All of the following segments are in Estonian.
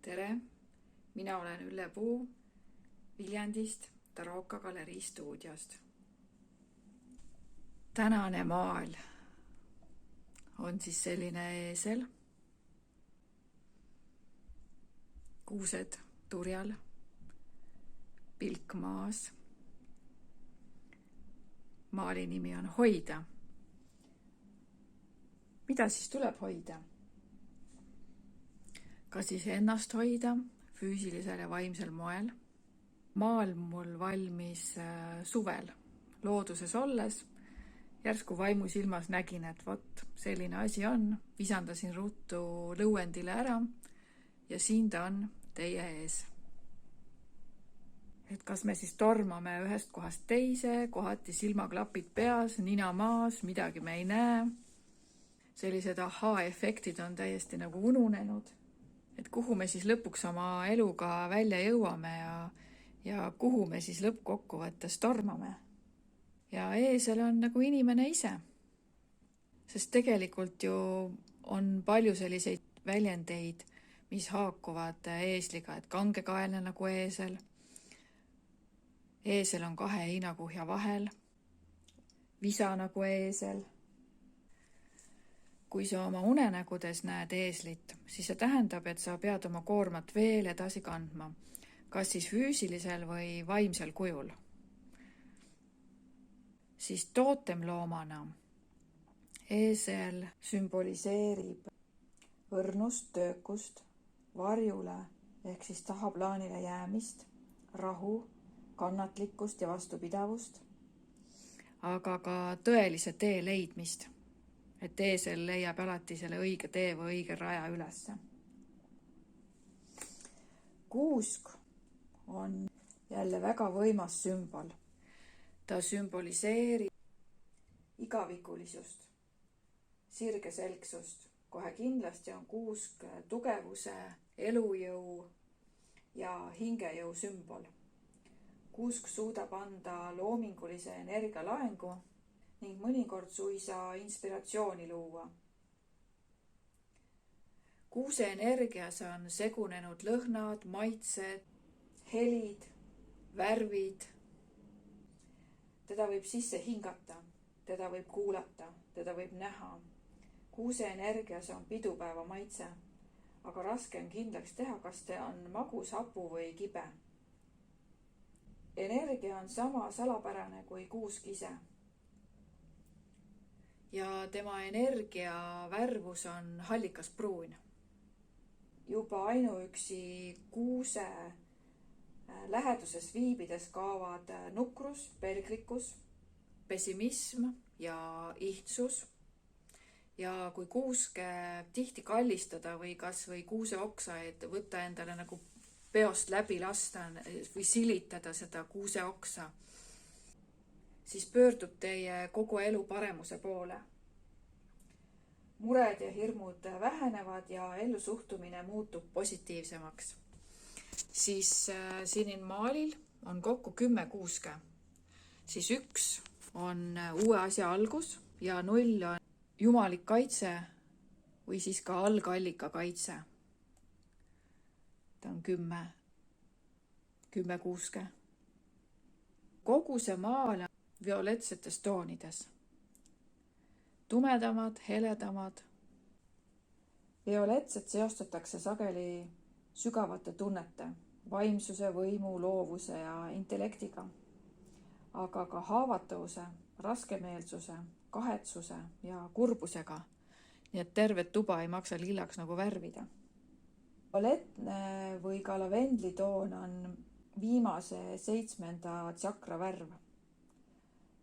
Tere, mina olen Ülle Puu Viljandist Taroka galerii stuudiost. Tänane maal on siis selline eesel, kuused turjal, pilk maas. Maali nimi on Hoida. Mida siis tuleb hoida? Kas siis ennast hoida füüsilisel ja vaimsel moel? Maal mul valmis suvel looduses olles. Järsku vaimusilmas nägin, et vot selline asi on. Visandasin ruttu lõuendile ära ja siin ta on teie ees. Et kas me siis tormame ühest kohast teise, kohati silmaklapid peas, nina maas, midagi me ei näe. Sellised ahaa-efektid on täiesti nagu ununenud. Et kuhu me siis lõpuks oma eluga välja jõuame ja kuhu me siis lõppkokkuvõttes tormame. Ja eesel on nagu inimene ise. Sest tegelikult ju on palju selliseid väljendeid, mis haakuvad eesliga, et kangekaelne nagu eesel. Eesel on kahe heinakuhja vahel. Visa nagu eesel. Kui sa oma unenägudes näed eeslit, siis see tähendab, et sa pead oma koormat veel edasi kandma, kas siis füüsilisel või vaimsel kujul. Siis tootemloomana eesel sümboliseerib õrnust, töökust, varjule ehk siis tahaplaanile jäämist, rahu, kannatlikkust ja vastupidavust, aga ka tõelise tee leidmist. Et eesel leiab alati selle õige tee või õige raja ülesse. Kuusk on jälle väga võimas sümbol. Ta sümboliseerib igavikulisust, sirgeselgsust. Kohe kindlasti on kuusk tugevuse, elujõu ja hingejõu sümbol. Kuusk suudab anda loomingulise energialaengu ning mõnikord suisa inspiratsiooni luua. Kuuse energias on segunenud lõhnad, maitsed, helid, värvid. Teda võib sisse hingata, teda võib kuulata, teda võib näha. Kuuse energias on pidupäeva maitse, aga raske on kindlaks teha, kas ta on magus, hapu või kibe. Energia on sama salapärane kui kuusk ise. Ja tema energia värvus on hallikas pruun. Juba ainuüksi kuuse läheduses viibides kaovad nukrus, pelglikkus, pessimism ja ihtsus. Ja kui kuuske tihti kallistada või kas või kuuseoksaid võtta endale nagu peost läbi lasta või silitada seda kuuseoksa, siis pöördub teie kogu elu paremuse poole. Mured ja hirmud vähenevad ja ellusuhtumine muutub positiivsemaks. Siis siin maalil on kokku 10 kuuske. Siis 1 on uue asja algus ja 0 on jumalik kaitse või siis ka algallika kaitse. Ta on 10 kuuske. Kogu see maal on violetsetes toonides. Tumedamad, heledamad. Violetset seostatakse sageli sügavate tunnete, vaimsuse, võimu, loovuse ja intellektiga, aga ka haavatavuse, raskemeelsuse, kahetsuse ja kurbusega, nii et tervet tuba ei maksa lillaks nagu värvida. Violetne või ka lavendlitoon on viimase 7. tsakra värv.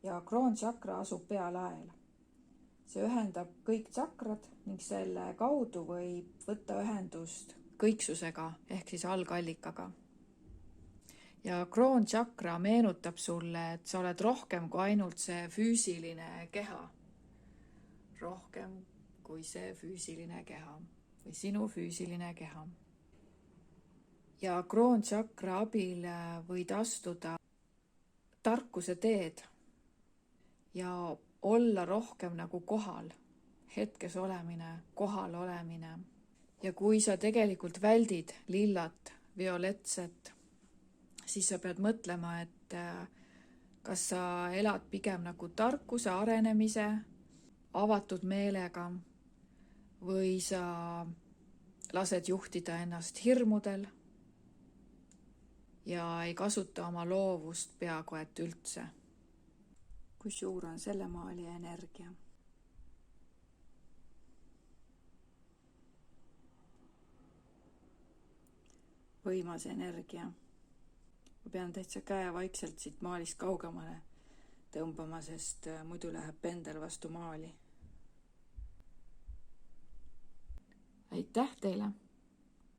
Ja kroontsakra asub pealael. See ühendab kõik tsakrad ning selle kaudu võib võtta ühendust kõiksusega ehk siis algallikaga. Ja kroontsakra meenutab sulle, et sa oled rohkem kui ainult see füüsiline keha. Rohkem kui see füüsiline keha või sinu füüsiline keha. Ja kroontsakra abil võid astuda tarkuse teed ja olla rohkem nagu kohal, hetkes olemine, kohal olemine. Ja kui sa tegelikult väldid lillat, violetset, siis sa pead mõtlema, et kas sa elad pigem nagu tarkuse, arenemise, avatud meelega või sa lased juhtida ennast hirmudel ja ei kasuta oma loovust peaaegu et üldse. Kui suur on selle maalija energia? Võimas energia. Ma pean täitsa käe vaikselt siit maalist kaugemale tõmbama, sest muidu läheb pendel vastu maali. Aitäh teile!